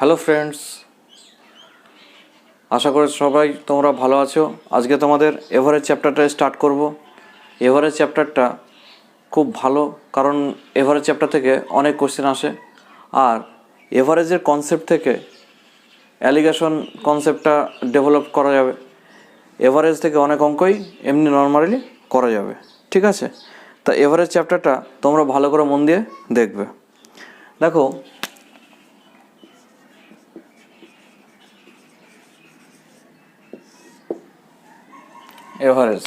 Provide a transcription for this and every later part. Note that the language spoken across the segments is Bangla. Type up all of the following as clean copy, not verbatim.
হ্যালো ফ্রেন্ডস, আশা করি সবাই তোমরা ভালো আছো। আজকে তোমাদের এভারেজ চ্যাপ্টারটা স্টার্ট করব। এভারেজ চ্যাপ্টারটা খুব ভালো, কারণ এভারেজ চ্যাপ্টার থেকে অনেক কোশ্চেন আসে, আর এভারেজের কনসেপ্ট থেকে অ্যালিগেশন কনসেপ্টটা ডেভেলপ করা যাবে। এভারেজ থেকে অনেক অঙ্কই এমনি নর্মালি করা যাবে, ঠিক আছে? তা এভারেজ চ্যাপ্টারটা তোমরা ভালো করে মন দিয়ে দেখবে। দেখো, এভারেজ,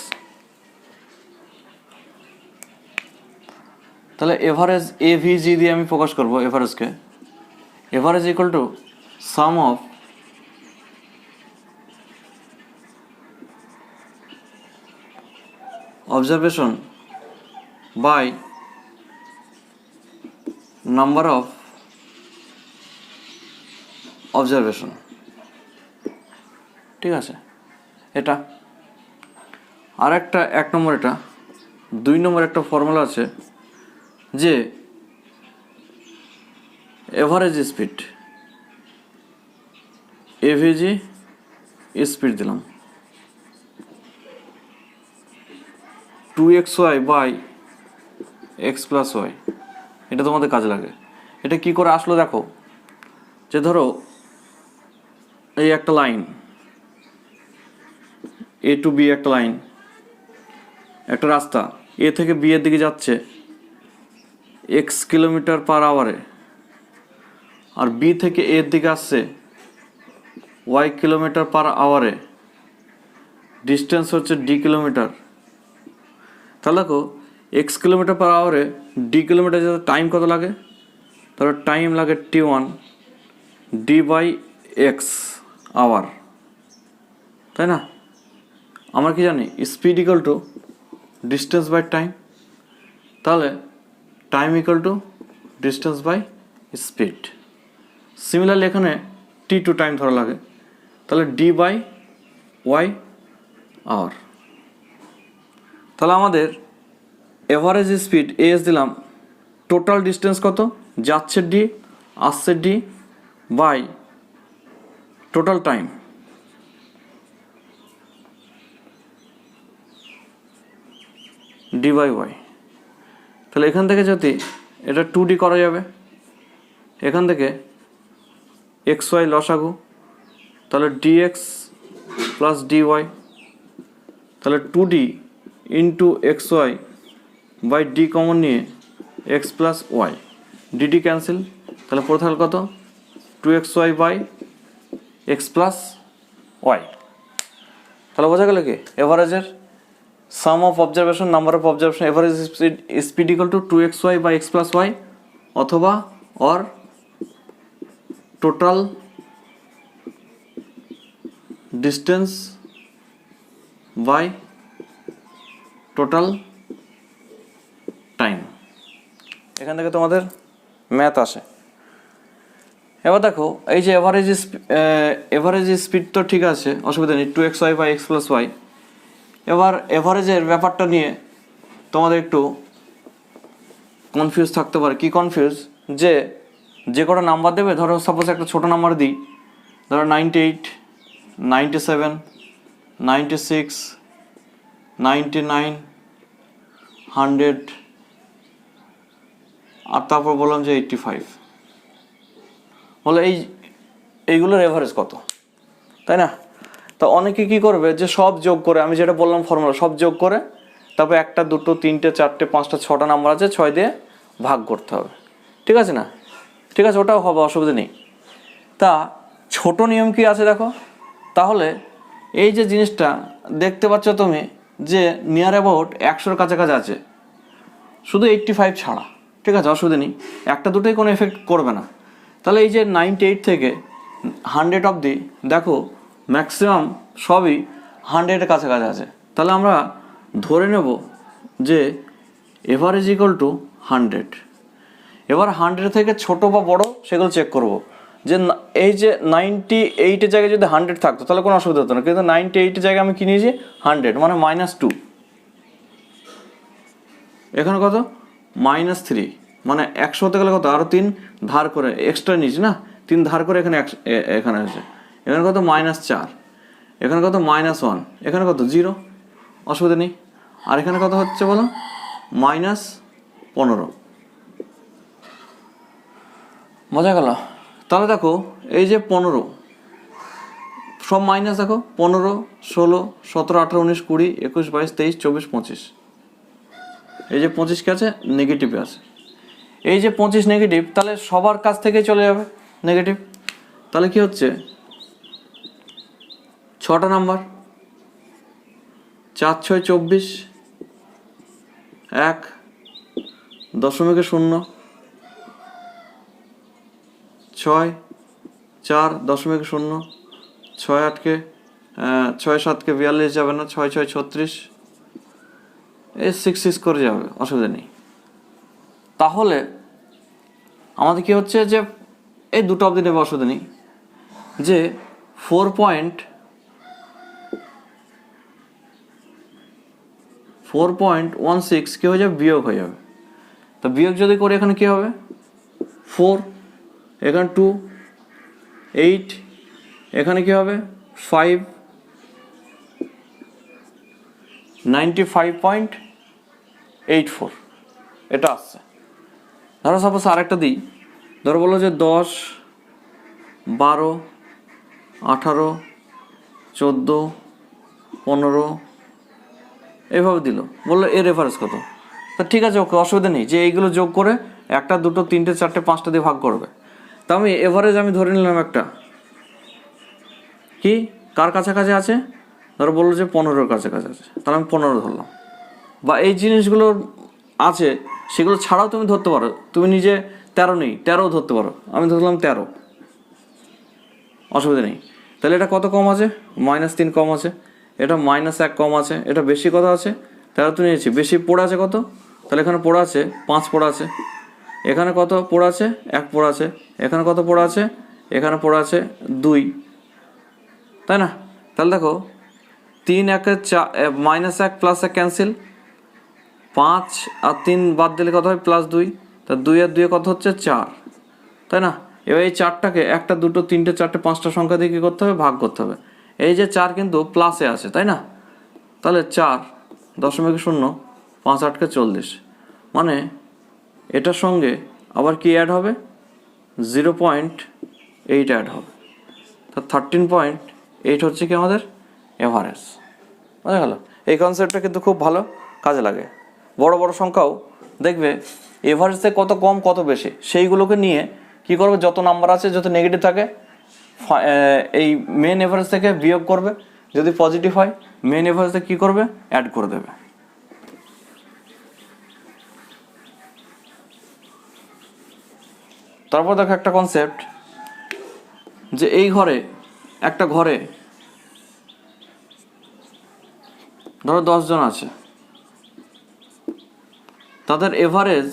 তাহলে এভারেজ এভিজি দিয়ে আমি প্রকাশ করব এভারেজকে। Average equal to sum of observation by number of observation, ঠিক আছে? এটা আর একটা 1 নম্বর, এটা 2 নম্বর একটা ফর্মুলা আছে যে এভারেজ স্পিড, এভিজি স্পিড দিলাম 2xy by x plus Y. এটা তোমাদের কাজে লাগে। এটা কি করে আসলো দেখো, যে ধরো এই একটা লাইন এ টু বি, একটা লাইন, একটা রাস্তা এ থেকে বি এর দিকে যাচ্ছে এক্স কিলোমিটার পার আওয়ারে, আর বি থেকে এর দিকে আসছে ওয়াই কিলোমিটার পার আওয়ারে, ডিস্টেন্স হচ্ছে ডি কিলোমিটার। তাহলে দেখো এক্স কিলোমিটার পার আওয়ারে ডি কিলোমিটার যেতে টাইম কত লাগে? তাহলে টাইম লাগে T1 D by x hour, তাই না? আমরা কি জানি speed equal to distance by time, তাহলে time equal to distance by speed. Similarly এখানে T2 টাইম ধরা লাগে, তাহলে ডি বাই ওয়াই আওয়ার। তাহলে আমাদের এভারেজ স্পিড এস দিলাম, টোটাল ডিস্টেন্স কত যাচ্ছে ডি, আসছে D, by total time D by Y. তাহলে এখান থেকে যদি এটা 2D করা যাবে, এখান থেকে এক্স ওয়াই লসাগু, তাহলে ডিএক্স প্লাস ডিওয়াই, তাহলে 2D into x y by d common নিয়ে x plus y, d d cancel, তাহলে পড়ে থাকলে কত 2xy by x plus Y. তাহলে বোঝা গেল কি এভারেজের sum of observation, number of observation, average speed equal to 2xy by x plus y, অথবা or total distance by total time. এখান থেকে তোমাদের ম্যাথ আসে। এবার দেখো এই যে এভারেজ স্পিড তো ঠিক আছে, অসুবিধা নেই, 2xy by x plus Y. এবার এভারেজের ব্যাপারটা নিয়ে তোমাদের একটু কনফিউজ থাকতে পারে। কি কনফিউজ? যে কটা নাম্বার দেবে, ধরো সাপোজ একটা ছোটো নাম্বার দিই, ধরো 98, 97, 96, 99, 100, আর তারপর বললাম যে 85। বলে এইগুলোর এভারেজ কত, তাই না? তা অনেকে কি করবে যে সব যোগ করে, আমি যেটা বললাম ফর্মুলা, সব যোগ করে তারপর 1, 2, 3, 4, 5, 6টা নাম্বার আছে, 6 দিয়ে ভাগ করতে হবে, ঠিক আছে না? ঠিক আছে, ওটাও হবে, অসুবিধা নেই। তা ছোট নিয়ম কি আছে দেখো, তাহলে এই যে জিনিসটা দেখতে পাচ্ছ তুমি, যে নিয়ার অ্যাবাউট 100-র কাছাকাছি আছে, শুধু 85 ছাড়া, ঠিক আছে, অসুবিধা নেই, 1, 2টোই কোনো এফেক্ট করবে না। তাহলে এই যে 98 থেকে 100 অবধি দেখো ম্যাক্সিমাম সবই 100-এর কাছাকাছি আছে। তাহলে আমরা ধরে নেব যে এভারেজ ইকুয়াল টু 100। এবার 100 থেকে ছোট বা বড় সেগুলো চেক করব। যে এই যে 98-এর জায়গায় যদি 100 থাকতো তাহলে কোনো অসুবিধা হতো না, কিন্তু 98-এর জায়গায় আমি কি নিয়েছি 100, মানে -2। এখানে কত? -3, মানে 100 হতে গেলে কত, আরও 3 ধার করে এক্সট্রা নিয়েছি না, 3 ধার করে এখানে এখানে আছে, এখানে কত -4, এখানে কত -1, এখানে কত 0, অসুবিধা নেই। আর এখানে কত হচ্ছে বলো, -15। মজা গেল। তাহলে দেখো এই যে 15 সব মাইনাস, দেখো 15, 16, 17, 18, 19, 20, 21, 22, 23, 24, 25, এই যে 25 কে আছে নেগেটিভে আছে। এই যে 25 নেগেটিভ, তাহলে সবার কাছ থেকে চলে যাবে নেগেটিভ। তাহলে কি হচ্ছে 6টা নাম্বার, 4, 6, 24, 1, 0.0, 6, 4, 0.0, 6, 8 কে 6, 7 কে 42 যাবে না, 6, 6, 36, এই 6 করে যাবে, অসুবিধা নেই। তাহলে আমাদের কি হচ্ছে যে এই দুটো অবধি নেবে, অসুবিধা নেই, যে 4.16 কি হয়ে যাবে, বিয়োগ হয়ে যাবে। তো বিয়োগ যদি করি এখানে কি হবে, 4, এখানে 2, 8, এখানে কি হবে 5, 95.84 এটা আসছে। ধরো সাপোজ আরেকটা দিই, ধরো বলো যে 10, 12, 18, 14, 15 এভাবে দিল, বললো এর রেফারেন্স কত। তা ঠিক আছে, ওকে, অসুবিধা নেই, যে এইগুলো যোগ করে 1, 2, 3, 4, 5টা দিয়ে ভাগ করবে। তা আমি এভারেজ আমি ধরে নিলাম একটা, কি কার কাছাকাছি আছে, ধরো বললো যে 15-র কাছাকাছি আছে, তাহলে আমি 15 ধরলাম। বা এই জিনিসগুলো আছে সেগুলো ছাড়াও তুমি ধরতে পারো, তুমি নিজে 13 নেই 13 ধরতে পারো, আমি ধরলাম 13, অসুবিধা নেই। তাহলে এটা কত কম আছে, -3 কম আছে, এটা -1 কম আছে, এটা বেশি কত আছে 13 তো নিয়েছি, বেশি পড়ে আছে কত, তাহলে এখানে পড়ে আছে 5 পড়ে আছে, এখানে কত পড়ে আছে 1 পড়ে আছে, এখানে কত পড়ে আছে, এখানে পড়ে আছে 2, তাই না। তাহলে দেখো 3, 1, -1 +1 ক্যান্সেল, 5 আর 3 বাদ দিলে কত হয় +2, তা 2 আর 2 কত হচ্ছে 4, তাই না। এবার এই 4টাকে 1, 2, 3, 4, 5টা সংখ্যা দিয়ে কী করতে হবে, ভাগ করতে হবে। এই যে 4 কিন্তু প্লাসে আছে, তাই না। তাহলে 4.0, 5, 8 কে 40, মানে এটার সঙ্গে আবার কি অ্যাড হবে, 0.8 অ্যাড হবে। তা 13.8 হচ্ছে কি আমাদের এভারেজ। বুঝা গেল। এই কনসেপ্টটা কিন্তু খুব ভালো কাজে লাগে। বড় বড় সংখ্যাও দেখবে এভারেজ থেকে কত কম কত বেশি, সেইগুলোকে নিয়ে কি করবে, যত নাম্বার আছে যত নেগেটিভ থাকে এই মেন এভারেজ থেকে বিয়োগ করবে, যদি পজিটিভ হয় মেন এভারেজ থেকে কী করবে, অ্যাড করে দেবে। তারপর দেখো একটা কনসেপ্ট, যে এই একটা ঘরে ধরো 10 জন আছে, তাদের এভারেজ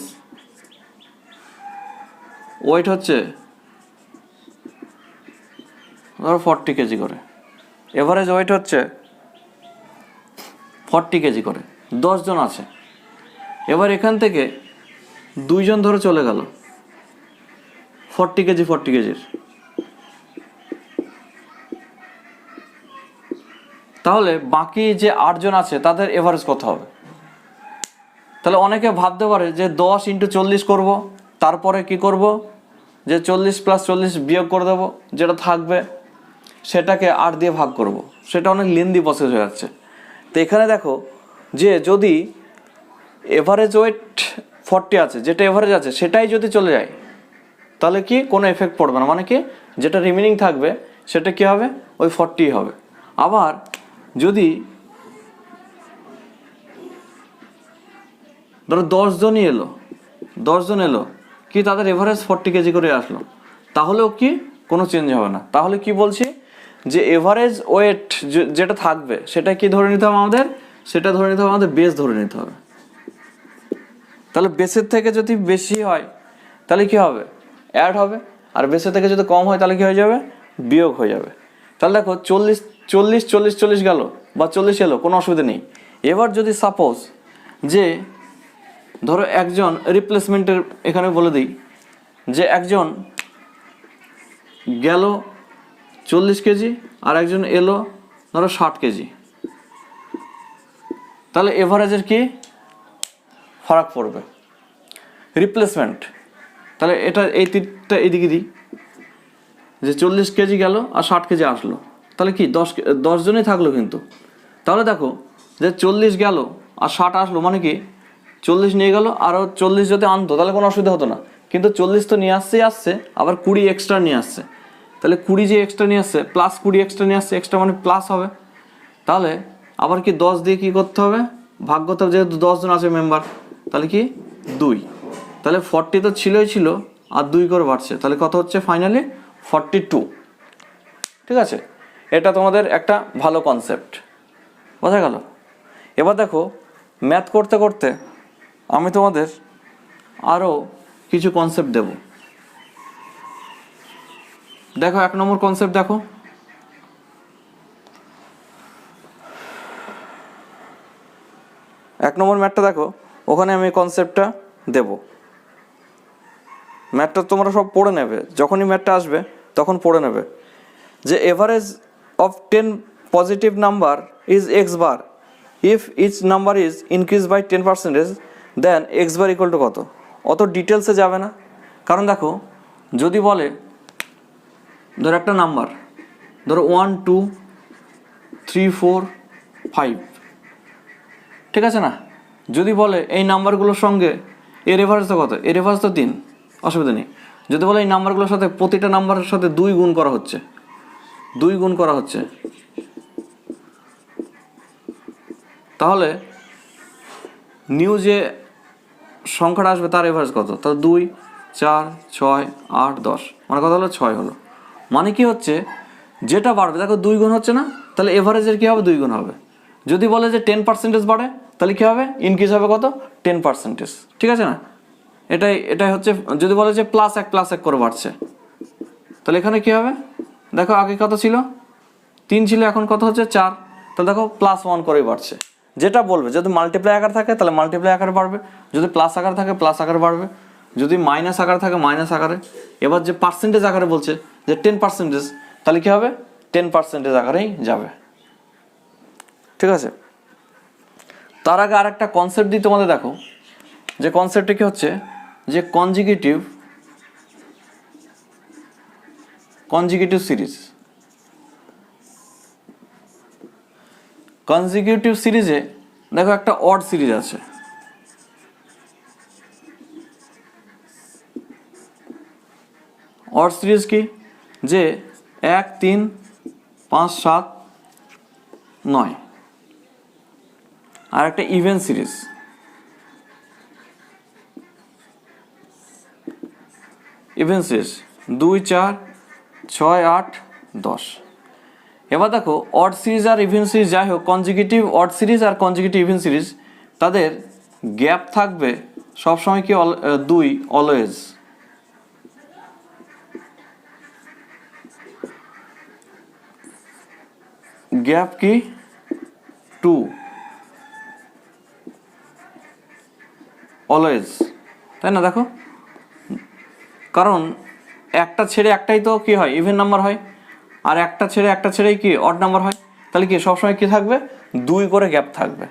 ওয়েট হচ্ছে ধরো 40 কেজি করে, এভারেজ ওয়েট হচ্ছে 40 কেজি করে, 10 জন আছে। এবার এখান থেকে 2 জন ধরে চলে গেল 40 কেজির, তাহলে বাকি যে 8 জন আছে তাদের এভারেজ কত হবে। তাহলে অনেকে ভাবতে পারে যে 10 × 40 করব, তারপরে কি করব, যে 40 + 40 বিয়োগ করে দেবো, যেটা থাকবে সেটাকে 8 দিয়ে ভাগ করব, সেটা অনেক লেন্দি প্রসেস হয়ে যাচ্ছে। তো এখানে দেখো যে যদি এভারেজ ওয়েট 40 আছে, যেটা এভারেজ আছে সেটাই যদি চলে যায়, তাহলে কি কোনো এফেক্ট পড়বে না, মানে কি যেটা রিমেনিং থাকবে সেটা কি হবে, ওই 40 হবে। আবার যদি ধরো 10 জন এলো কি তাদের এভারেজ 40 কেজি করে আসলো, তাহলেও কি কোনো চেঞ্জ হবে না। তাহলে কি বলছি, যে এভারেজ ওয়েট যেটা থাকবে সেটা কি ধরে নিতে হবে আমাদের, সেটা ধরে নিতে হবে আমাদের বেস ধরে নিতে হবে। তাহলে বেসের থেকে যদি বেশি হয় তাহলে কি হবে, অ্যাড হবে, আর বেসের থেকে যদি কম হয় তাহলে কি হয়ে যাবে, বিয়োগ হয়ে যাবে। তাহলে দেখো 40 গেল বা 40 এলো, কোনো অসুবিধা নেই। এবার যদি সাপোজ যে ধরো একজন রিপ্লেসমেন্টের, এখানে বলে দিই যে একজন গেল 40 কেজি আর একজন এলো ধরো 60 কেজি, তাহলে এভারেজের কি ফারাক পড়বে? রিপ্লেসমেন্ট। তাহলে এটা এই তীরটা এইদিকে দিই, যে 40 কেজি গেল আর 60 কেজি আসলো, তাহলে কি 10 জনই থাকলো কিন্তু। তাহলে দেখো যে 40 গেল আর 60 আসলো, মানে কি 40 নিয়ে গেল, আরও 40 যদি আনতো তাহলে কোনো অসুবিধা হতো না, কিন্তু 40 তো নিয়ে আসছে, আবার 20 এক্সট্রা নিয়ে আসছে, তাহলে 20 যে এক্সট্রা নিয়ে আসছে প্লাস 20 এক্সট্রা নিয়ে আসছে, এক্সট্রা মানে প্লাস হবে। তাহলে আবার কি 10 দিয়ে কী করতে হবে, ভাগ করতে হবে, যেহেতু 10 জন আছে মেম্বার, তাহলে কি 2, তাহলে 40 তো ছিল আর 2 করে বাড়ছে, তাহলে কত হচ্ছে ফাইনালি 42। ঠিক আছে, এটা তোমাদের একটা ভালো কনসেপ্ট, বোঝা গেল। এবার দেখো ম্যাথ করতে করতে আমি তোমাদের আরও কিছু কনসেপ্ট দেব। দেখো 1 নম্বর কনসেপ্ট দেখো, এক নম্বর ম্যাথটা দেখো, ওখানে আমি কনসেপ্টটা দেব। ম্যাথটা তোমরা সব পড়ে নেবে, যখনই ম্যাথটা আসবে তখন পড়ে নেবে, যে average of 10 positive number is X bar, if each number is increase by 10%, then X bar equal to কত। অত ডিটেলসে যাবে না, কারণ দেখো যদি বলে ধরো একটা নাম্বার, ধরো 1 2 3 4 5, ঠিক আছে না, যদি বলে এই নাম্বারগুলোর সঙ্গে এর এভারেজ তো কত, এর এভারেজ তো 3, অসুবিধা নেই। যদি বলে এই নাম্বারগুলোর সাথে প্রতিটা নাম্বারের সাথে 2 গুণ করা হচ্ছে, 2 গুণ করা হচ্ছে, তাহলে নিউ যে সংখ্যাটা আসবে তার এভারেজ কত, তাহলে 2 4 6 8 10, মানে কত হলো 6 হলো। মানে কি হচ্ছে, যেটা বাড়বে দেখো 2 গুণ হচ্ছে না, তাহলে এভারেজের কী হবে 2 গুণ হবে। যদি বলে যে 10% বাড়ে, তাহলে কী হবে, ইনক্রিজ হবে কত 10%, ঠিক আছে না। এটাই হচ্ছে, যদি বলে যে +1 করে বাড়ছে, তাহলে এখানে কী হবে, দেখো আগে কত ছিল 3 ছিল, এখন কত হচ্ছে 4, তাহলে দেখো +1 করেই বাড়ছে। যেটা বলবে, যদি মাল্টিপ্লাই আকার থাকে তাহলে মাল্টিপ্লাই আকারে বাড়বে, যদি প্লাস আকার থাকে প্লাস আকারে বাড়বে, যদি মাইনাস আকার থাকে মাইনাস আকারে। এবার যে পার্সেন্টেজ আকারে বলছে যে 10%, তাহলে কী হবে 10% আকারেই যাবে, ঠিক আছে। তার আগে আর একটা কনসেপ্ট দিই তোমাদের, দেখো যে কনসেপ্টটা কি হচ্ছে, যে কনজিকিউটিভ সিরিজ। কনজিকিউটিভ সিরিজে দেখো একটা অড সিরিজ আছে, অড সিরিজ কি, যে 1 3 5 7 9, আর একটা ইভেন সিরিজ, ইভেন সিরিজ 2 4 6 8 10। এবার দেখো অড সিরিজ আর ইভেন সিরিজ যাই হোক, কনজিকিউটিভ অড সিরিজ আর কনজিকিউটিভ ইভেন সিরিজ, তাদের গ্যাপ থাকবে সবসময় কি 2, অলওয়েজ। গ্যাপ কি 2, অলওয়েজ, তাই না। দেখো কারণ একটা ছেড়ে একটাই তো কি হয়, ইভেন নাম্বার হয়, আর একটা ছেড়েই কি অড নাম্বার হয়, তাহলে কি সবসময় কি থাকবে 2 করে গ্যাপ থাকবে।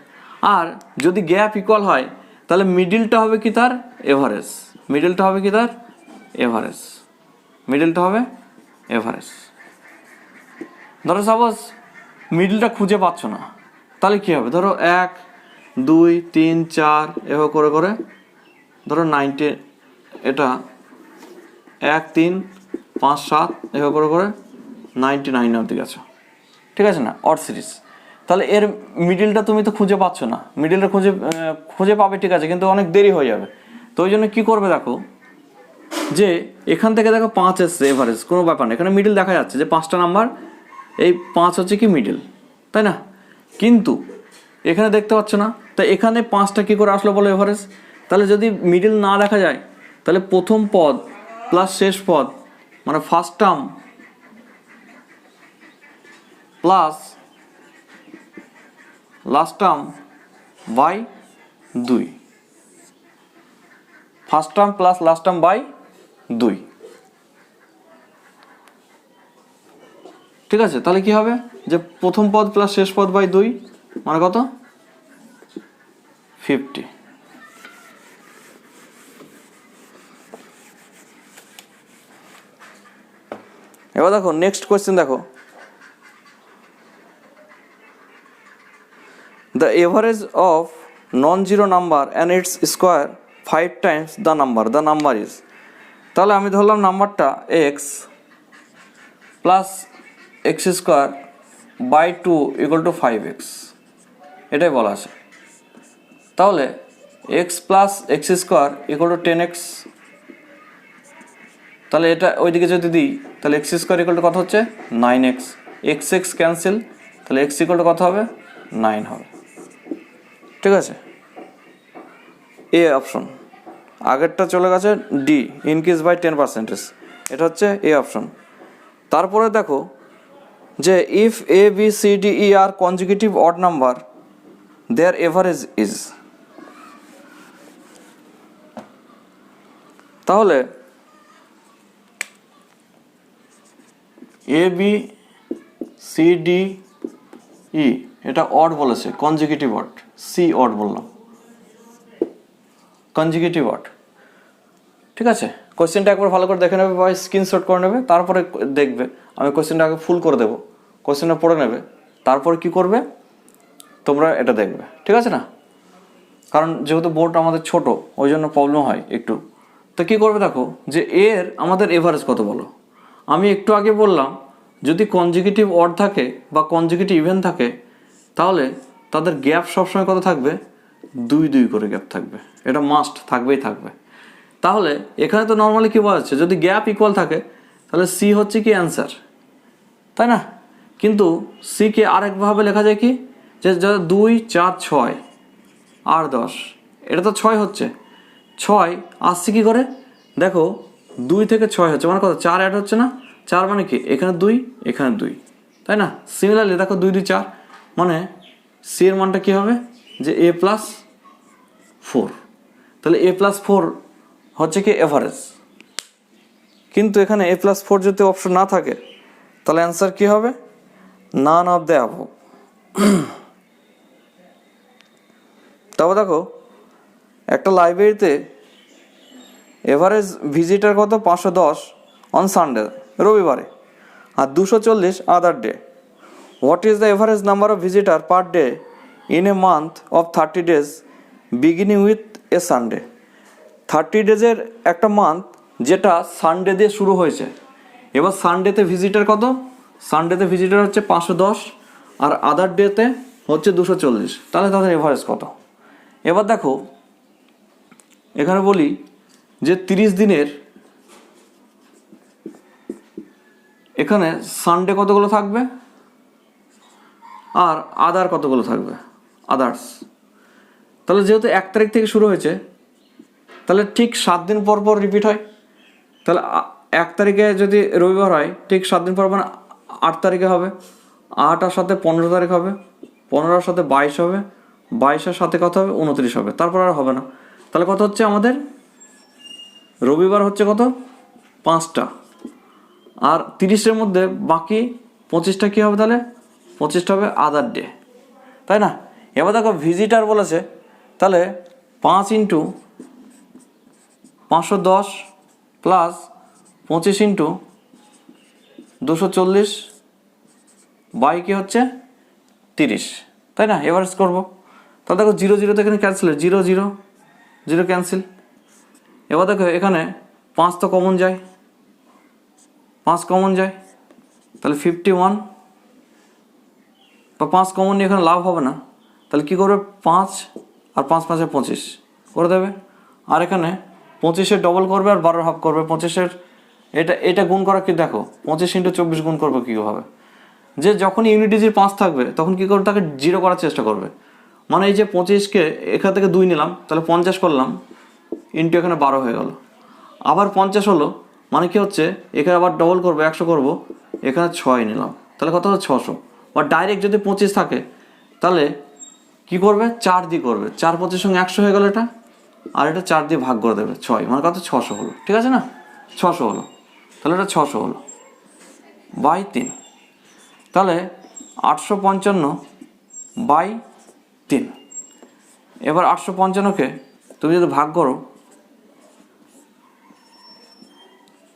আর যদি গ্যাপ ইকুয়াল হয় তাহলে মিডিলটা হবে কি তার এভারেজ, মিডিলটা হবে এভারেজ। ধরো সাপোজ মিডিলটা খুঁজে পাচ্ছ না, তাহলে কি হবে, ধরো 1 2 3 4 এভাবে করে করে ধরো 90, এটা 1 3 5 7 এভাবে করে করে 99 অবধি গেছো, ঠিক আছে না, অড সিরিজ। তাহলে এর মিডিলটা তুমি তো খুঁজে পাচ্ছ না, মিডিলটা খুঁজে পাবে, ঠিক আছে, কিন্তু অনেক দেরি হয়ে যাবে। তো ওই জন্য কী করবে, দেখো যে এখান থেকে দেখো 5 এসছে এভারেজ, কোনো ব্যাপার না, এখানে মিডিল দেখা যাচ্ছে যে 5টা নাম্বার, এই 5 হচ্ছে কি মিডিল, তাই না, কিন্তু এখানে দেখতে পাচ্ছ না, তাই এখানে 5টা কী করে আসলো বলো এভারেজ। তাহলে যদি মিডিল না দেখা যায়, তাহলে প্রথম পদ প্লাস শেষ পদ, মানে first term plus last term by 2, first term plus last term by 2, ঠিক আছে, তাহলে কি হবে যে প্রথম পদ প্লাস শেষ পদ বাই 2 মানে কত 50। এবার দেখো নেক্সট কোয়েশ্চেন দেখো, the average of non-zero number and its square 5 times the number is, তাহলে আমি ধরলাম নাম্বারটা x plus X square by 2 equal to 5x, এটাই বলা আছে। তাহলে x plus X square equal to 10x, তাহলে এটা ওইদিকে যদি দিই তাহলে এক্স স্কোয়ার ইকুয়াল টু কত হচ্ছে 9x, এক্স এক্স ক্যান্সেল, তাহলে এক্স ইকুয়াল টু কত হবে 9 হবে। ঠিক আছে, এ অপশন। আগেরটা চলে গেছে ডি, ইনক্রিজ বাই 10%, এটা হচ্ছে এ অপশন। তারপরে দেখো যে if A B C D E are consecutive odd number their average is, তাহলে A B C D E এটা অড বলেছে, কনজিকিউটিভ অড, সি অড বললাম, কনজিকিউটিভ অড। ঠিক আছে, কোয়েশ্চেনটা একবার ভালো করে দেখে নেবে বা স্ক্রিনশট করে নেবে, তারপরে দেখবে। আমি কোয়েশ্চেনটা আগে ফুল করে দেবো, কোয়েশ্চেনটা পড়ে নেবে, তারপরে কি করবে তোমরা এটা দেখবে। ঠিক আছে না, কারণ যেহেতু বোর্ড আমাদের ছোট ওই জন্য প্রবলেম হয় একটু। তো কী করবে দেখো যে এর আমাদের এভারেজ কত বলো। আমি একটু আগে বললাম যদি কনজিকিউটিভ অড থাকে বা কনজিকিউটিভ ইভেন থাকে তাহলে তাদের গ্যাপ সবসময় কত থাকবে 2 করে গ্যাপ থাকবে, এটা মাস্ট থাকবেই থাকবে। তাহলে এখানে তো নর্মালি কী বলা যাচ্ছে যদি গ্যাপ ইকুয়াল থাকে তাহলে সি হচ্ছে কি অ্যান্সার, তাই না? কিন্তু সিকে আরেকভাবে লেখা যায় কি যে 2 4 6 আর 10, এটা তো 6 হচ্ছে, 6 আসছে কী করে দেখো 2 থেকে 6 হচ্ছে মানে কত 4 অ্যাড হচ্ছে না, 4 মানে কি এখানে 2 এখানে 2, তাই না? সিমিলারলি দেখো 2 2 4 মানে সি এর মানটা কী হবে যে এ প্লাস 4, তাহলে এ প্লাস 4 হচ্ছে কি এভারেজ। কিন্তু এখানে এ প্লাস 4 যদি অপশন না থাকে তাহলে অ্যান্সার কী হবে নান অফ দ্য অ্যাবভ। তবে দেখো একটা লাইব্রেরিতে এভারেজ ভিজিটার কত 510 অন সানডে রবিবারে আর 240 other day. What is the average number of visitor per day in a month of 30 days beginning with a Sunday. 30 days-এর একটা মান্থ যেটা সানডে দিয়ে শুরু হয়েছে। এবার সানডেতে ভিজিটার কত, সানডেতে ভিজিটার হচ্ছে 510 আর আদার ডেতে হচ্ছে 240, তাহলে তাদের এভারেজ কত। এবার দেখো এখানে বলি যে 30 দিনের এখানে সানডে কতগুলো থাকবে আর আদার কতগুলো থাকবে আদার্স। তাহলে যেহেতু 1 তারিখ থেকে শুরু হয়েছে তাহলে ঠিক 7 দিন পর পর রিপিট হয়। তাহলে 1 তারিখে যদি রবিবার হয় ঠিক 7 দিন পর মানে 8 তারিখে হবে, 8 আর সাথে 15 তারিখ হবে, 15 সাথে 22 হবে, 22-এর সাথে কত হবে 29 হবে, তারপর আর হবে না। তাহলে কত হচ্ছে আমাদের রবিবার হচ্ছে কত 5টা আর 30-এর মধ্যে বাকি 25টা কী হবে তাহলে 25টা হবে আদার ডে, তাই না? এবার দেখো ভিজিটার বলেছে তাহলে 5 × 510 প্লাস 25 × 240 বাই কি হচ্ছে 30, তাই না? এভারেজ করবো। তাহলে দেখো 0 0 তো এখানে ক্যান্সেল, 0 0 0 ক্যান্সেল। এবার দেখো এখানে 5 তো কমন যায়, 5 কমন যায়, তাহলে 51 বা 5 কমন নিয়ে এখানে লাভ হবে না, তাহলে কী করবে 5 আর 5 5 25 করে দেবে, আর এখানে 25-এর ডবল করবে আর 12 হাফ করবে। 25-এর এটা গুণ করা কি দেখো 25 × 24 গুণ করবে কীভাবে, যে যখন ইউনিট ডিজিট 5 থাকবে তখন কী করবে তাকে 0 করার চেষ্টা করবে। মানে এই যে 25-কে এখান থেকে 2 নিলাম তাহলে 50 করলাম ইন্টু এখানে 12 হয়ে গেল, আবার 50 হলো মানে কি হচ্ছে এখানে আবার ডবল করবো 100 করবো, এখানে 6 নিলাম তাহলে কত হলো 600। বা ডাইরেক্ট যদি 25 থাকে তাহলে কি করবে 4 দিয়ে করবে, 4 25 সঙ্গে 100 হয়ে গেল এটা, আর এটা 4 দিয়ে ভাগ করে দেবে 6 মানে কত 600 হলো, ঠিক আছে না? 600 হলো, তাহলে এটা 600 হলো বাই 3। তাহলে 855/3। এবার 855কে তুমি যদি ভাগ করো,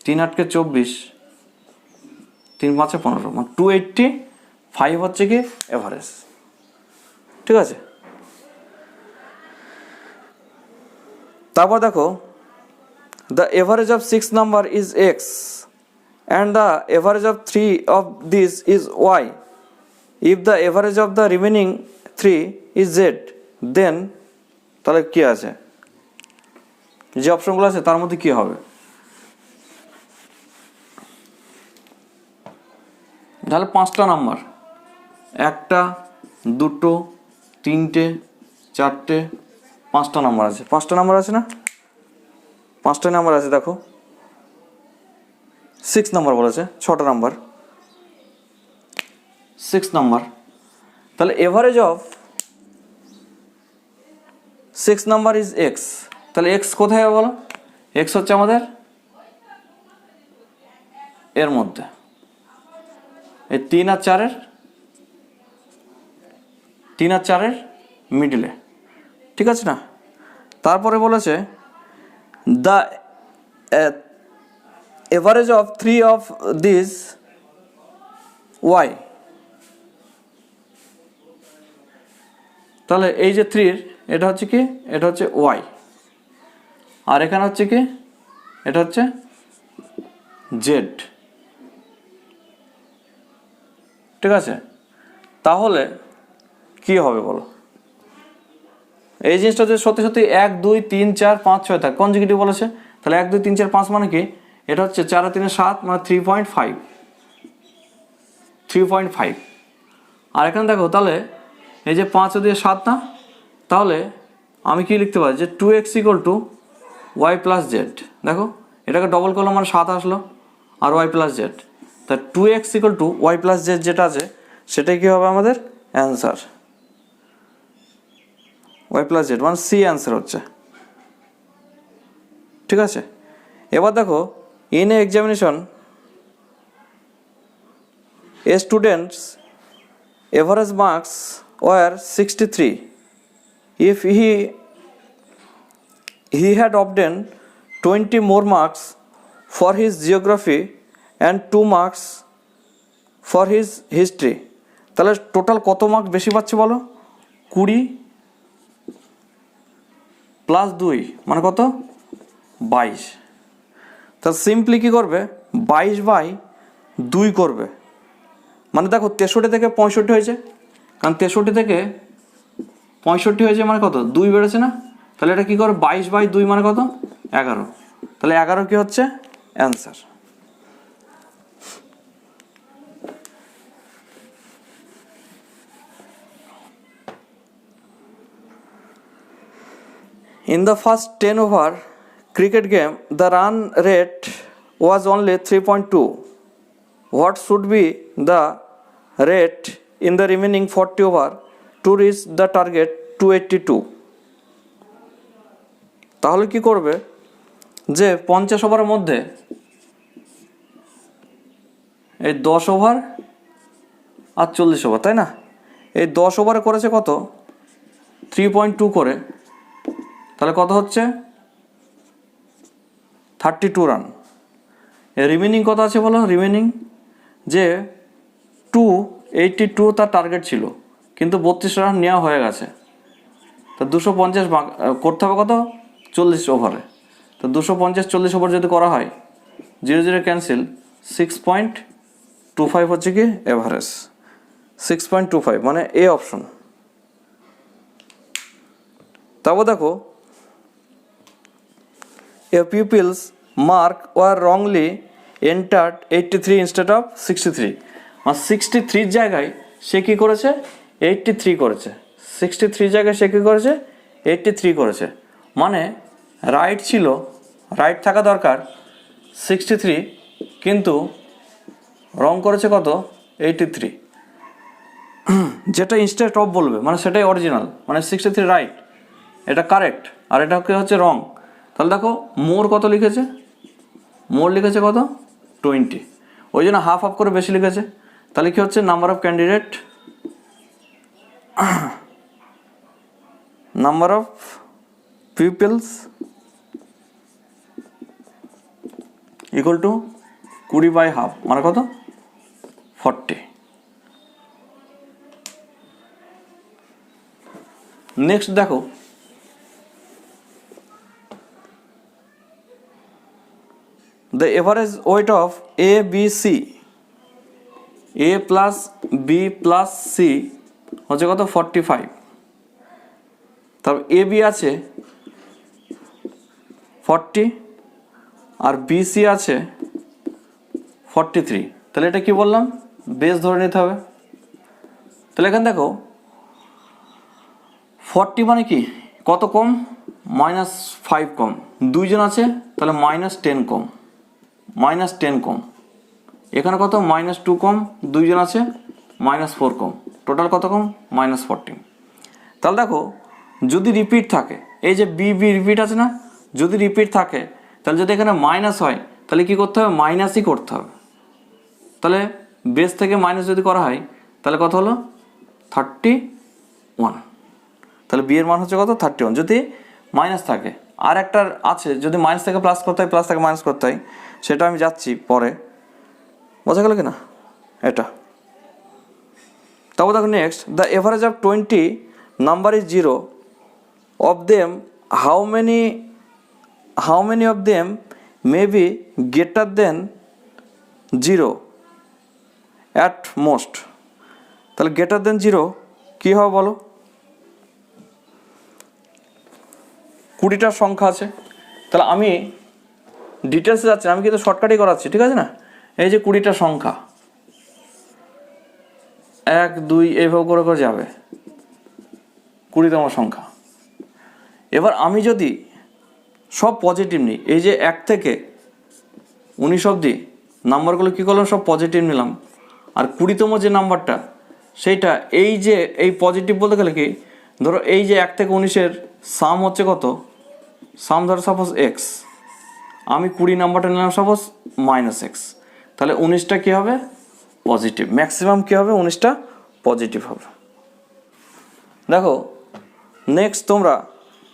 3 8 24, 3 5 15, মানে 285 হচ্ছে কি এভারেজ। ঠিক আছে, তারপর দেখো the average of 6 number is x and the average of 3 of this is y. If the average of the remaining 3 is z, then তাহলে কী আছে, যে অপশনগুলো আছে তার মধ্যে কী হবে? তাহলে 5টা নাম্বার, 1টা 2টো 3টে 4টে 5টা নাম্বার আছে। 5টা নাম্বার আছে না? 5টা নাম্বার আছে। দেখো 6 নাম্বার বলেছে, 6টা নাম্বার, 6 নাম্বার। তাহলে average of 6 number is x. তাহলে এক্স কোথায় হবে বলো? এক্স হচ্ছে আমাদের এর মধ্যে, এই 3 আর 4-এর মিডিলে। ঠিক আছে না? তারপরে বলেছে the average of 3 of this Y. তাহলে এই যে 3-র এটা হচ্ছে কি, এটা হচ্ছে ওয়াই, আর এখানে হচ্ছে কি, এটা হচ্ছে জেড। ঠিক আছে, তাহলে কি হবে বলো? এই জিনিসটা যদি সত্যি সত্যি 1 2 3 4 5 6 থাকে, কনজিকিউটিভ বলেছে, তাহলে 1 2 3 4 5 মানে কি, এটা হচ্ছে 4 আর 3 7, মানে 3.5। আর এখানে দেখো তাহলে এই যে 5 দিয়ে 7 না, তাহলে আমি কি লিখতে পারি, যে 2x = y + z। দেখো এটাকে ডবল করলাম মানে 7 আসলো, আর y + z। তা 2x = y + z যেটা আছে সেটাই কি হবে আমাদের অ্যান্সার, y + z, মানে সি অ্যান্সার হচ্ছে। ঠিক আছে, এবার দেখো in a examination A students average marks were 63. If he had obtained 20 more marks for his geography and 2 marks for his history, তাহলে টোটাল কত মার্ক বেশি পাচ্ছে বলো? 20 + 2 মানে কত? 22। তাহলে সিম্পলি কী করবে, 22/2 করবে। মানে দেখো 63 থেকে 65 হয়েছে, কারণ 63 থেকে 65 হয়েছে মানে কত, 2 বেড়েছে না? তাহলে এটা কী করে, 22/2 মানে কত, 11। তাহলে 11 কি হচ্ছে answer. In the first 10 over cricket game, the run rate was only 3.2. What should be the rate in the remaining 40 over to reach the target 282? তাহলে কি করবে, যে 50 ওভারের মধ্যে এই 10 ওভার আর 40 ওভার, তাই না? এই 10 ওভারে করেছে কত, 3.2 করে, তাহলে কত হচ্ছে 32 রান। রিমেনিং কত আছে বলো? রিমেনিং যে 282 তার টার্গেট ছিল, কিন্তু 32 রান নেওয়া হয়ে গেছে। তো 250 করতে হবে কত, 40 ওভারে। তো 250 40 ওভার যদি করা হয়, 0 0 ক্যান্সেল, 6.25 হচ্ছে কি এভারেজ, 6.25 মানে এ অপশন। তারপর দেখো a pupil's mark were wrongly entered 83 instead of 63, আর 63 জায়গায় সে কী করেছে, 83 করেছে। 63 জায়গায় সে কী করেছে, 83 করেছে। মানে রাইট ছিল, রাইট থাকা দরকার 63, কিন্তু রং করেছে কত, 83। যেটা ইনস্টেড অফ বলবে মানে সেটাই অরিজিনাল, মানে 63 রাইট, এটা কারেক্ট, আর এটা হচ্ছে রং। তাহলে দেখো মোর কত লিখেছে, মোর লিখেছে কত, 20, ওই জন্য হাফ হাফ করে বেশি লিখেছে। তাহলে কি হচ্ছে number of candidate, number of peoples equal to 20/2 মানে কত 40। নেক্সট দেখো the average weight of A, B, C, A plus B plus C হচ্ছে কত 45। তারপর এ বি আছে 40 আর বি সি আছে 43। তাহলে এটা কি বললাম বেস ধরে নিতে হবে। তাহলে এখানে দেখো 40 মানে কি কত কম -5 কম, দুইজন আছে তাহলে -10 কম, -10 কম, এখানে কত -2 কম, দুইজন আছে -4 কম, টোটাল কত কম -14। তাহলে দেখো যদি রিপিট থাকে এই যে বি বি রিপিট আছে না, যদি রিপিট থাকে তাহলে যদি এখানে মাইনাস হয় তাহলে কি করতে হবে মাইনাসই করতে হবে। তাহলে বেস থেকে মাইনাস যদি করা হয় তাহলে কত হলো 31। তাহলে বি এর মান হচ্ছে কত 31 যদি মাইনাস থাকে। আর একটা আছে যদি মাইনাস থেকে প্লাস করতে হয় প্লাস থেকে মাইনাস করতে হয়, সেটা আমি যাচ্ছি পরে, বোঝা গেল কি না এটা। তারপর দেখো next the average of 20 number is 0 of them how many of them may be greater than 0 at most। তাহলে greater than 0 কি হবে বলো, 20টা সংখ্যা আছে। তাহলে আমি ডিটেলসে যাচ্ছি, আমি কিন্তু শর্টকাটই করাচ্ছি, ঠিক আছে না। এই যে 20টা সংখ্যা 1 2 এইভাবে করে করে যাবে 20তম সংখ্যা। এবার আমি যদি সব পজিটিভ নিই, এই যে 1 থেকে 19 অবধি নাম্বারগুলো কী করলাম সব পজিটিভ নিলাম, আর 20তম যে নাম্বারটা সেইটা এই যে এই পজিটিভ বলতে গেলে কি ধরো এই যে 1 থেকে 19-এর সাম হচ্ছে কত, সাম ধরো সাপোজ এক্স, আমি 20 নাম্বারটা নিলাম সাপোজ -x, তাহলে 19টা কী হবে পজিটিভ, ম্যাক্সিমাম কী হবে 19টা পজিটিভ হবে। দেখো নেক্সট তোমরা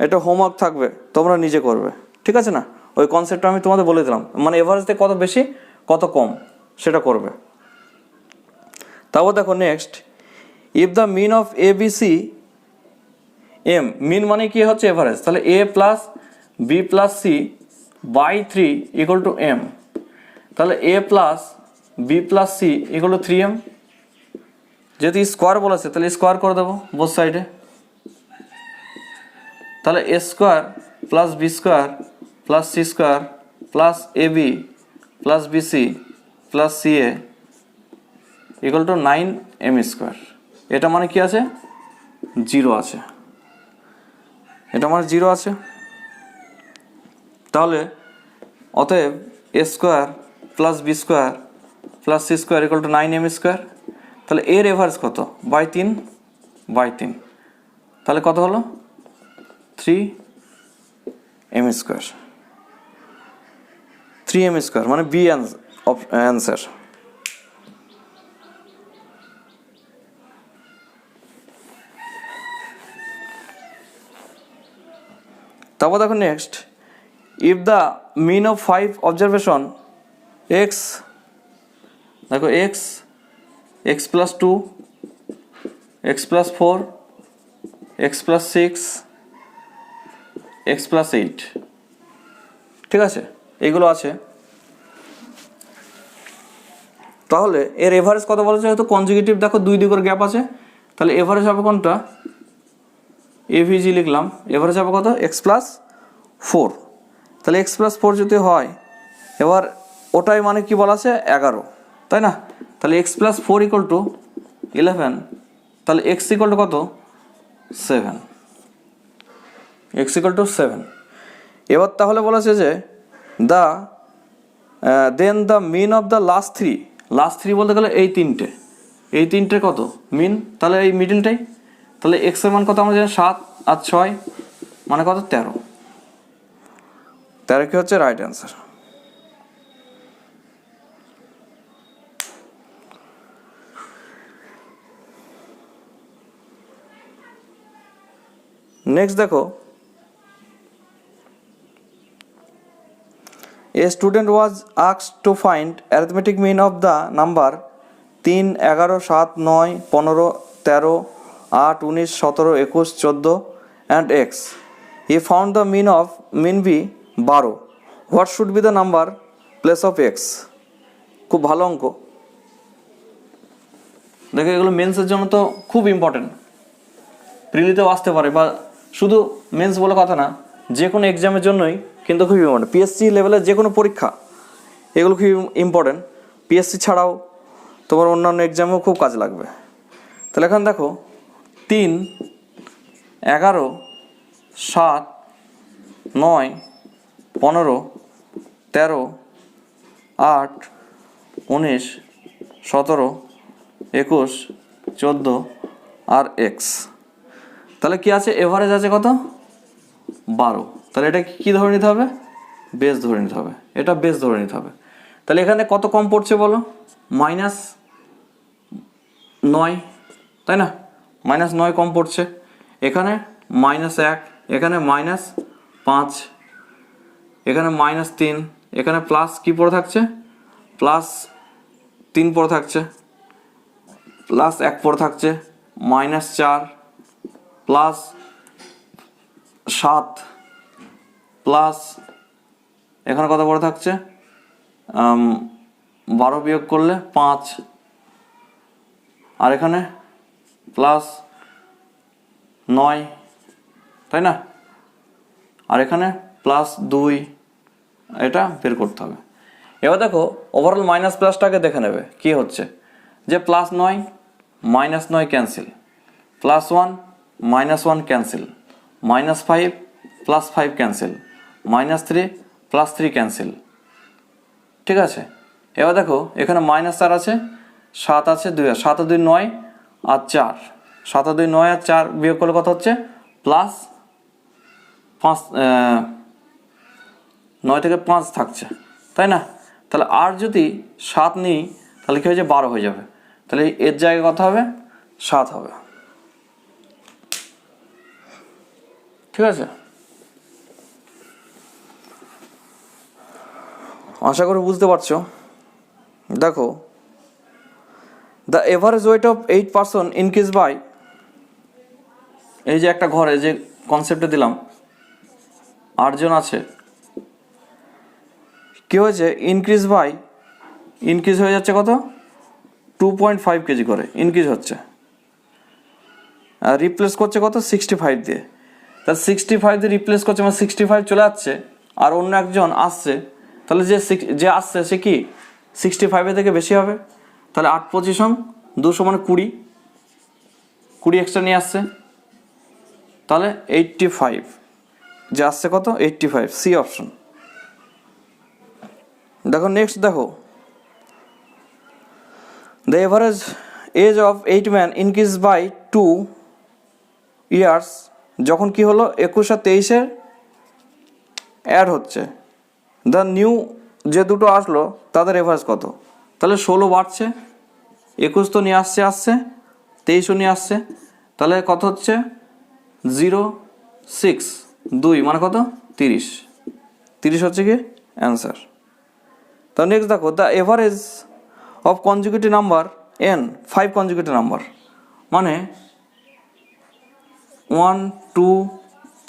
এটা হোমওয়ার্ক থাকবে, তোমরা নিজে করবে, ঠিক আছে না। ওই কনসেপ্টটা আমি তোমাদের বলে দিলাম, মানে এভারেজ থেকে কত বেশি কত কম সেটা করবে। তারপর দেখো next if the mean of A B C M, mean মানে কি হচ্ছে এভারেজ, তাহলে A plus B plus C by 3 equal to M, তাহলে A plus B plus C equal to 3m। যদি স্কোয়ার বলেছে তাহলে স্কোয়ার করে দেবো বোথ সাইডে, তাহলে A square plus B square plus C square plus A B plus B C plus C A equal to 9m square. এটা মানে কি আছে 0 আছে, এটা মানে 0 আছে। তাহলে অতএব A square plus B square plus C square equal to 9m square. তাহলে এর এভারেজ কত বাই 3 তাহলে কত হলো 3m স্কোয়ার, 3m স্কোয়ার মানে বি অ্যান্সার। তারপর দেখো next if the mean of 5 observation x, দেখো x plus 2 x plus 4 x plus 6 x plus 8, ঠিক আছে এইগুলো আছে। তাহলে এর এভারেজ কত বলেছে, হয়তো কনজিকিউটিভ দেখো 2 করে গ্যাপ আছে, তাহলে এভারেজ হবে কোনটা এভিজি লিখলাম, এভারেজ হবে কত এক্স প্লাস 4। তাহলে এক্স প্লাস 4 যদি হয় এবার ওটাই মানে কি বলা আছে 11, তাই না। তাহলে এক্স প্লাস 4 ইকুয়াল টু 11, তাহলে এক্স ইকুয়াল টু কত 7, এক্স ইকুয়াল টু 7। এবার তাহলে বলেছে যে the then the mean of the last three বলতে গেলে এই তিনটে কত মিন, তাহলে এই মিডিলটাই, তাহলে এক্সের মান কত আমরা জানি 7 আর 6 মানে কত 13 কি হচ্ছে রাইট অ্যান্সার। নেক্সট দেখো, a student was asked to find arithmetic mean of the number 3, 11, 7, 9, 15, 13, 8, 19, 17, 21, 14 and x. He found the mean be 12. What should be the number place of x? খুব ভালো অঙ্ক। দেখো এগুলো মেন্সের জন্য তো খুব ইম্পর্টেন্ট, প্রিলিতেও আসতে পারে, বা শুধু মেন্স বলে কথা না, যে কোনো এক্সামের জন্যই কিন্তু খুব ইম্পর্টেন্ট। পিএসসি লেভেলের যে কোনো পরীক্ষা এগুলো খুব ইম্পর্টেন্ট। পিএসসি ছাড়াও তোমার অন্যান্য এক্সামেও খুব কাজে লাগবে। তাহলে এখানে দেখো 3, 11, 7, 9, 15, 13, 8, 19, 17, 21, 14 আর এক্স। তাহলে কি আছে, এভারেজ আছে কত, 12। তাহলে এটা কি ধরে নিতে হবে, বেস ধরে নিতে হবে, এটা বেস ধরে নিতে হবে। তাহলে এখানে কত কম পড়ছে বলো, -9, তাই না, -9 কম পড়ছে। এখানে -1, এখানে -5, এখানে -3, এখানে প্লাস কি পড়ে থাকছে, +3 পড়ে থাকছে, +1 পড়ে থাকছে, -4, +7, প্লাস এখানে কত পড়ে থাকছে, 12 বিয়োগ করলে 5, আর এখানে +9, তাই না, আর এখানে +2, এটা বের করতে হবে। এবার দেখো ওভারঅল মাইনাস প্লাসটাকে দেখে নেবে কি হচ্ছে, যে +9 -9 ক্যান্সেল, +1 -1 ক্যান্সেল, -5 +5 ক্যান্সেল, -3 +3 ক্যান্সেল, ঠিক আছে। এবার দেখো এখানে -4 আছে, 7 আছে, 2 আছে, 7 আর 2 9 আর 4, 7 আর 2 9 আর 4 বিয়োগ করলে কত হচ্ছে, +5, 9 থেকে 5 থাকছে, তাই না। তাহলে আর যদি 7 নিই তাহলে কি হয়ে যাবে, 12 হয়ে যাবে। তাহলে এর জায়গায় কত হবে, 7 হবে, ঠিক আছে। আশা করি বুঝতে পারছো। দেখো the average weight of 8 person increase by, এই যে একটা ঘরে যে কনসেপ্টে দিলাম 8 জন আছে, কি হয়েছে, ইনক্রিজ হয়ে যাচ্ছে কত, 2.5 কেজি করে ইনক্রিজ হচ্ছে, আর রিপ্লেস করছে কত, 65 দিয়ে। তাহলে 65 দিয়ে রিপ্লেস করছে, মানে 65 চলে যাচ্ছে, আর অন্য একজন আসছে, তাহলে যে আসছে সে কি 65 থেকে বেশি হবে। তাহলে 8 25 200 মানে 20 এক্সট্রা নিয়ে আসছে, তাহলে 85, যে আসছে কত, 85, সি অপশন। দেখো নেক্সট দেখো, the average age of 8 man increase by 2 years, যখন কি হলো 21 আর 23 অ্যাড হচ্ছে, দ্য নিউ যে দুটো আসলো তাদের এভারেজ কত, তাহলে 16 বাড়ছে, 21 তো নিয়ে আসছে, 23ও নিয়ে আসছে, তাহলে কত হচ্ছে 0.6, 2 মানে কত, 30 হচ্ছে কি অ্যান্সার। তো নেক্সট দেখো, the average of conjugative number n, 5 conjugative number, মানে 1 2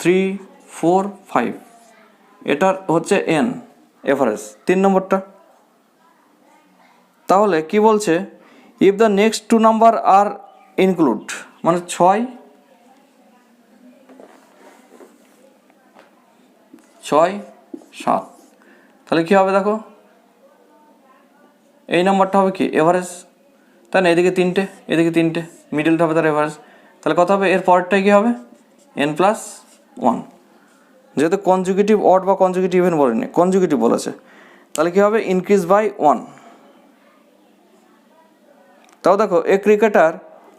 3 4 5, এটার হচ্ছে n এভারেজ 3 নম্বরটা। তাহলে কি বলছে, if the next 2 number are include, মানে 6 7, তাহলে কি হবে দেখো, এই নাম্বারটা হবে কি এভারেজ, তাই না, এদিকে 3টে এদিকে 3টে, মিডলটা হবে তার এভারেজ। তাহলে কত হবে, এর পরেরটাই কি হবে, n+1, যেহেতু কনজুগেটিভ অড বা কনজুগেটিভ ইভেন বলেনি, কনজুগেটিভ বলেছে, তাহলে কি হবে, ইনক্রিজ বাই 1। তাও দেখো a cricketer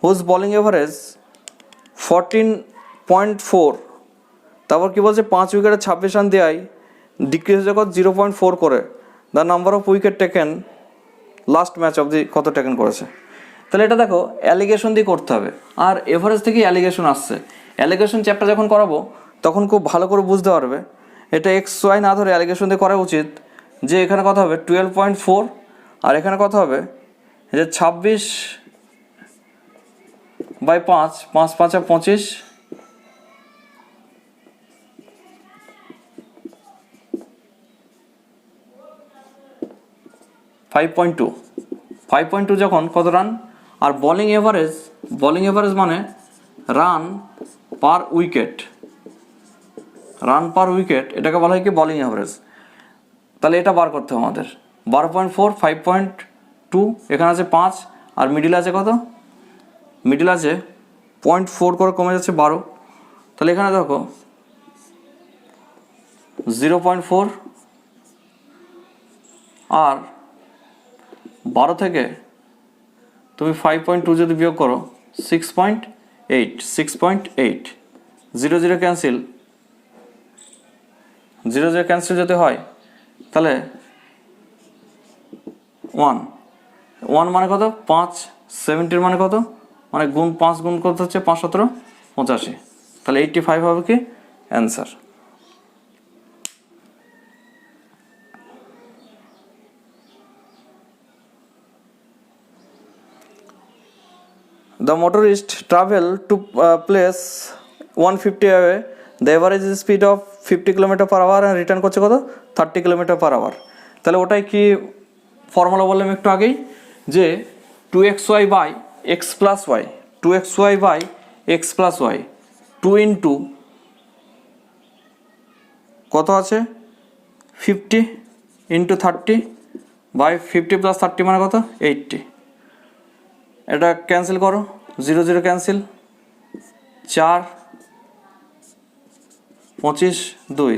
whose bowling average 14.4, তারপর কি বলছে 5 উইকেটে 26 রান দেয়, ডিক্রিজ হচ্ছে কত, 0.4 করে, the number of wicket taken last match অবধি কত টেকেন করেছে। তাহলে এটা দেখো অ্যালিগেশন দিয়ে করতে হবে, আর এভারেজ থেকেই অ্যালিগেশন আসছে। অ্যালিগেশন চ্যাপ্টার যখন করাবো তখন খুব ভালো করে বুঝতে পারবে। এটা এক্স ওয়াই না ধরে অ্যালিগেশন দিয়ে করা উচিত, যে এখানে কত হবে 12.4, আর এখানে কত হবে যে 26/5, 5 5 25, 5.2, 5.2 যখন কত রান, আর বোলিং এভারেজ মানে রান পার উইকেট, এটাকে বলা হয় কি বোলিং এভারেজ। তাহলে এটা বার করতে হবে আমাদের 12.4, 5.2, এখানে আছে 5, আর মিডিল আছে কত, মিডিল আছে 0.4 করে কমে যাচ্ছে 12। তাহলে এখানে দেখো 0.4, আর 12 থেকে তুমি 5.2 যদি বিয়োগ করো 6.8, 0 0 ক্যান্সেল, 0 0 ক্যান্সেল যদি হয় তাহলে 1 মানে কত 5, 70 মানে কত, মানে গুণ 5 গুণ করতে হচ্ছে 5 17 85, তাহলে 85 হবে কি answer. The motorist travel to place 150 away. The average speed of 50 km/h and return করছে কত 30 km/h। তাহলে ওটাই কি ফর্মুলা বললাম একটু আগেই, যে 2xy by x plus y, 2xy by x plus y, 2 into কত আছে 50 into 30 by 50 plus 30 মানে কত 80। এটা ক্যান্সেল করো, 0 0 ক্যান্সেল, 4 25 2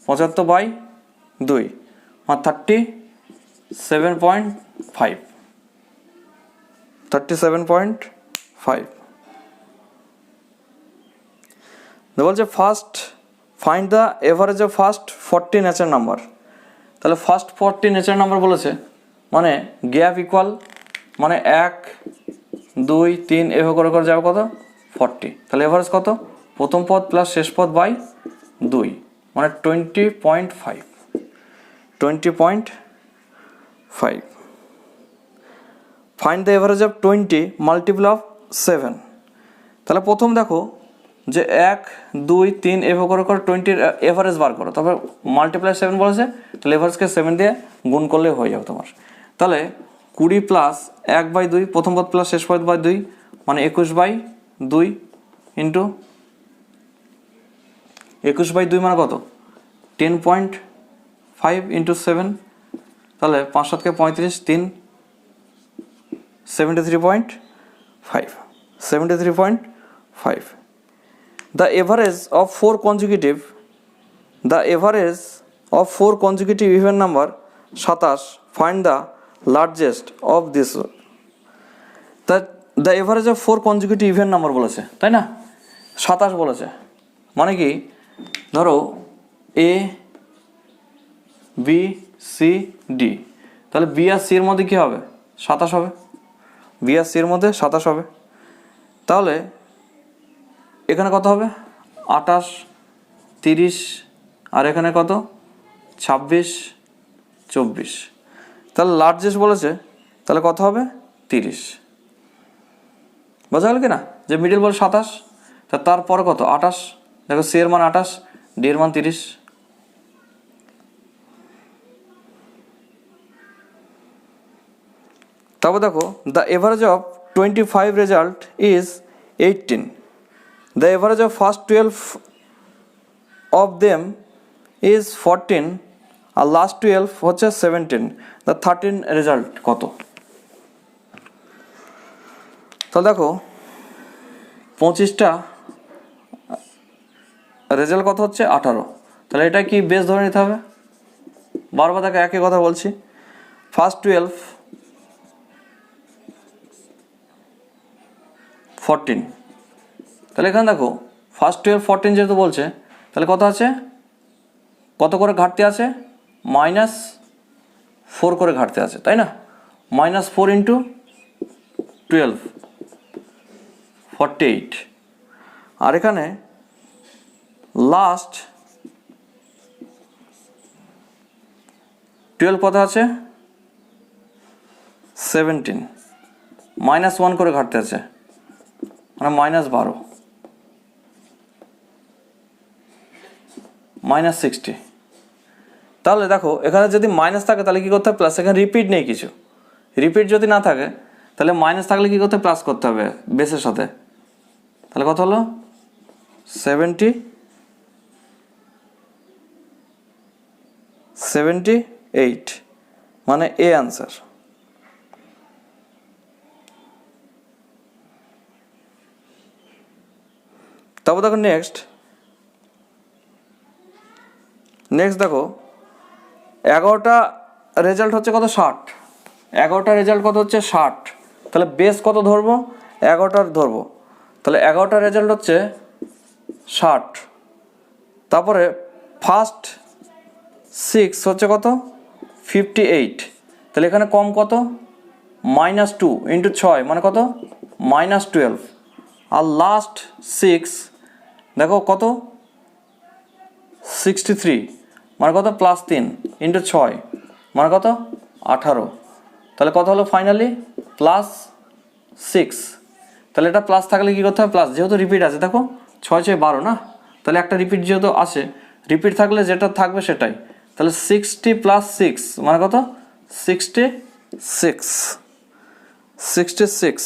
75/2 আর 37.5, 37.5। বলছে first find the average of first 40 natural number. তাহলে ফার্স্ট 40 ন্যাচারাল নাম্বার বলেছে, মানে গ্যাপ ইকুয়াল, মানে 1 2 3 এভাবে করে যাবে কত 40। তাহলে এভারেজ কত, প্রথম পদ প্লাস শেষ পদ বাই 2, মানে 20.5, 20.5। Find the average of 20 multiple of 7। তাহলে প্রথম দেখো যে 1 2 3 এভাবে করে 20 এভারেজ বার করো, তবে মাল্টিপ্লাই 7 বলেছে, তাহলে এভারেজকে 7 দিয়ে গুণ করলে হয়ে যাবে তোমার। তাহলে 20 প্লাস 1/2, প্রথম পদ প্লাস শেষ পদ বাই 2, মানে 21/2 ইন্টু 21/2 মানে কত 10.5 ইন্টু 7, তাহলে 5 7 35, 3 73.5, 73.5। The average of 4 consecutive even number 27, find the largest of this. The average of 4 consecutive even number বলেছে, তাই না, 27 বলেছে, মানে কি ধরো A B C D, তাহলে B আর C এর মধ্যে কি হবে 27 হবে, B আর C এর মধ্যে 27 হবে। তাহলে এখানে কত হবে 28 30, আর এখানে কত 26 24, তাহলে লার্জেস্ট বলেছে, তাহলে কত হবে 30। বোঝা গেল কি না, যে মিডিল বল 27, তারপরে কত 28, দেখো সি এর মান 28, ডি এর মান 30। তারপর দেখো the average of 25 result is 18, the average of first 12 of them is 14, আর লাস্ট 12 হচ্ছে 17, দ্য 13 রেজাল্ট কত। তাহলে দেখো 25টা রেজাল্ট কত হচ্ছে 18, তাহলে এটা কি বেস ধরে নিতে হবে, বারবার দেখো একই কথা বলছি। ফার্স্ট 12 14, তাহলে এখানে দেখো ফার্স্ট 12 14 যেহেতু বলছে, তাহলে কত আছে, কত করে ঘাটতি আছে 4 করে ঘাটতে আছে, তাই না? -4 ইন্টু 12 48। আর এখানে লাস্ট 12 কত আছে? 17, -1 করে ঘাটতে আছে, মানে -12 -60। তাহলে দেখো এখানে যদি মাইনাস থাকে তাহলে কী করতে হবে? প্লাস। এখানে রিপিট নেই কিছু, রিপিট যদি না থাকে তাহলে মাইনাস থাকলে কী করতে হবে? প্লাস করতে হবে বেসের সাথে। তাহলে কত হলো? 78, মানে এ আনসার। তারপর দেখো নেক্সট দেখো 11টা রেজাল্ট হচ্ছে কত? 60। 11টা রেজাল্ট কত হচ্ছে? 60। তাহলে বেস কত ধরবো? 11টার ধরবো। তাহলে 11টা রেজাল্ট হচ্ছে 60। তারপরে ফার্স্ট 6 হচ্ছে কত? 58। তাহলে এখানে কম কত? -2 ইন্টু 6 মানে কত? -12। আর লাস্ট 6 দেখো কত? 63 মানে কত? +3 ইন্টু 6 মানে কত? 18। তাহলে কত হলো ফাইনালি? +6। তাহলে এটা প্লাস থাকলে কী করতে হবে? প্লাস। যেহেতু রিপিট আছে, দেখো 6 6 12 না, তাহলে একটা রিপিট যেহেতু আসে, রিপিট থাকলে যেটা থাকবে সেটাই। তাহলে 60 + 6 মানে কত? 66।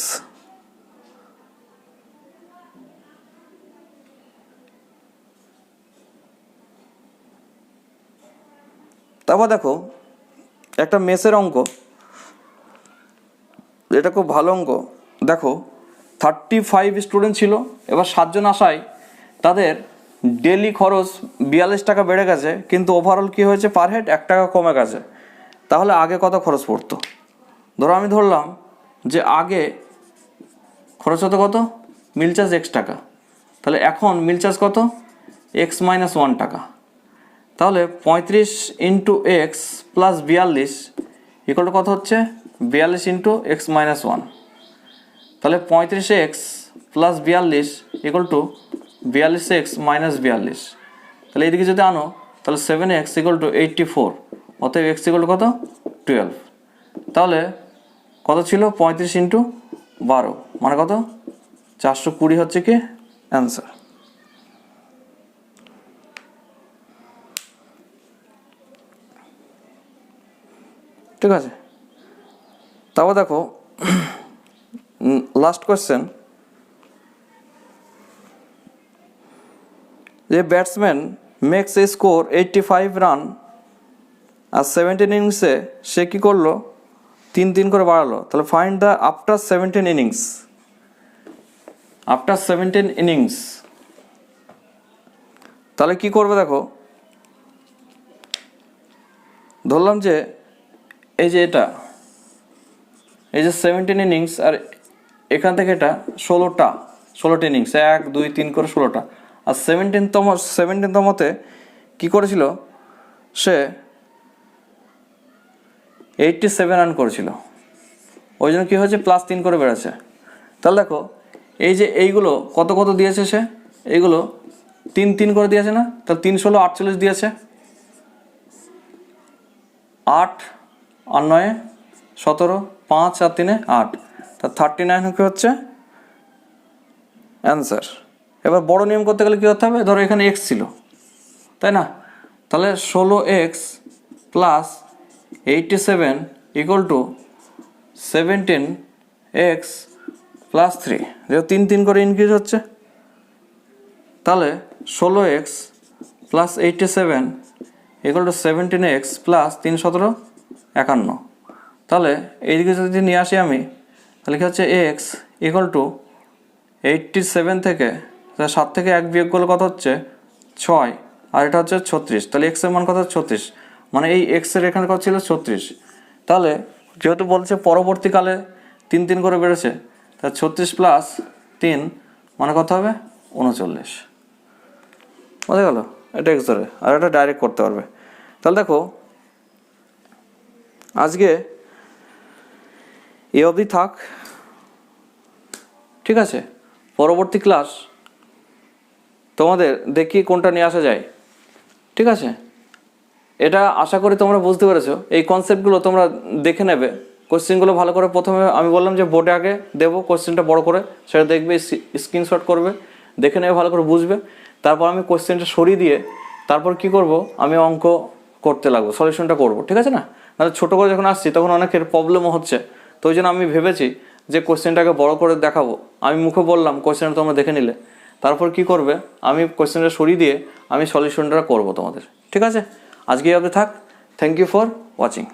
তারপর দেখো একটা মেসের অঙ্ক, এটা খুব ভালো অঙ্ক। দেখো 35 স্টুডেন্ট ছিল, এবার 7 জন আসায় তাদের ডেলি খরচ 42 টাকা বেড়ে গেছে, কিন্তু ওভারঅল কী হয়েছে? পার হেড 1 টাকা কমে গেছে। তাহলে আগে কত খরচ পড়তো? ধরো আমি ধরলাম যে আগে খরচ হতো কত? মিল চার্জ X টাকা, তাহলে এখন মিল চার্জ কত? X - 1 টাকা। তাহলে 35 ইন্টু X + 42 ইকুয়াল টু কত হচ্ছে? 42 ইন্টু X - 1। তাহলে 35X + 42 ইকুয়াল টু 42X - 42। তাহলে এদিকে যদি আনো তাহলে 7X ইকুয়াল টু 84। অতএব X ইকুয়াল টু কত? 12। তাহলে কত ছিল? 35 ইন্টু 12 মানে কত? 420 হচ্ছে কি অ্যান্সার। ঠিক আছে। তারপর দেখো লাস্ট কোয়েশ্চেন, যে batsman makes a score 85 run আর 17 ইনিংসে সে কী করলো? 3 করে বাড়ালো। তাহলে find the after 17 innings. After 17 innings তাহলে কি করবে? দেখো ধরলাম যে এই যে এটা, এই যে 17 ইনিংস, আর এখান থেকে এটা 16টা ইনিংস, 1 2 3 করে 16টা। আর 17তমতে কী করেছিল? সে 87 রান করেছিল, ওই জন্য কী হয়েছে? +3 করে বেড়েছে। তাহলে দেখো এই যে এইগুলো কত কত দিয়েছে সে? এইগুলো 3 করে দিয়েছে না? তাহলে 3 16 48 দিয়েছে, 8 আর 9 17, 5 আর 3 8, তা 39 কি হচ্ছে অ্যান্সার। এবার বড় নিয়ম করতে গেলে কী করতে হবে? ধরো এখানে X ছিল, তাই না? তাহলে 16X + 87 ইকুয়াল টু 17X + 3। যেহেতু 3 করে ইনক্রিজ হচ্ছে, তাহলে 16X + 87 ইকুয়াল টু 17X + 3 17 51। তাহলে এইদিকে যদি নিয়ে আসি আমি, তাহলে কি হচ্ছে? X ইকুয়াল টু 87 থেকে 7 থেকে 1 বিয়োগ করলে কত হচ্ছে? 6, আর এটা হচ্ছে 36। তাহলে X এর মান কত? 36, মানে এই X এর এখানে কত ছিল? 36। তাহলে যেহেতু বলছে পরবর্তীকালে 3 করে বেড়েছে, তাহলে 36 + 3 মানে কত হবে? 39। বুঝে গেল? এটা X ধরে, আর এটা ডাইরেক্ট করতে পারবে। তাহলে দেখো আজকে এ অবধি থাক, ঠিক আছে? পরবর্তী ক্লাস তোমাদের দেখি কোনটা নিয়ে আসা যায়, ঠিক আছে? এটা আশা করি তোমরা বুঝতে পেরেছো। এই কনসেপ্টগুলো তোমরা দেখে নেবে, কোশ্চেনগুলো ভালো করে। প্রথমে আমি বললাম যে বোর্ডে আগে দেবো কোশ্চেনটা বড় করে, সেটা দেখবে, স্ক্রিনশট করবে, দেখে নেবে, ভালো করে বুঝবে। তারপর আমি কোশ্চেনটা সরিয়ে দিয়ে তারপর কি করব, আমি অঙ্ক করতে লাগবো, সলিউশনটা করব, ঠিক আছে না? নাহলে ছোটো করে যখন আসছি তখন অনেকের প্রবলেমও হচ্ছে। তো ওই জন্য আমি ভেবেছি যে কোশ্চেনটাকে বড় করে দেখাবো। আমি মুখে বললাম, কোশ্চেনটা তোমরা দেখে নিলে, তারপর কি করবে, আমি কোশ্চেনটা সরিয়ে দিয়ে আমি সলিউশনটা করব তোমাদের, ঠিক আছে? আজকে এই অবধি থাক। Thank you for watching.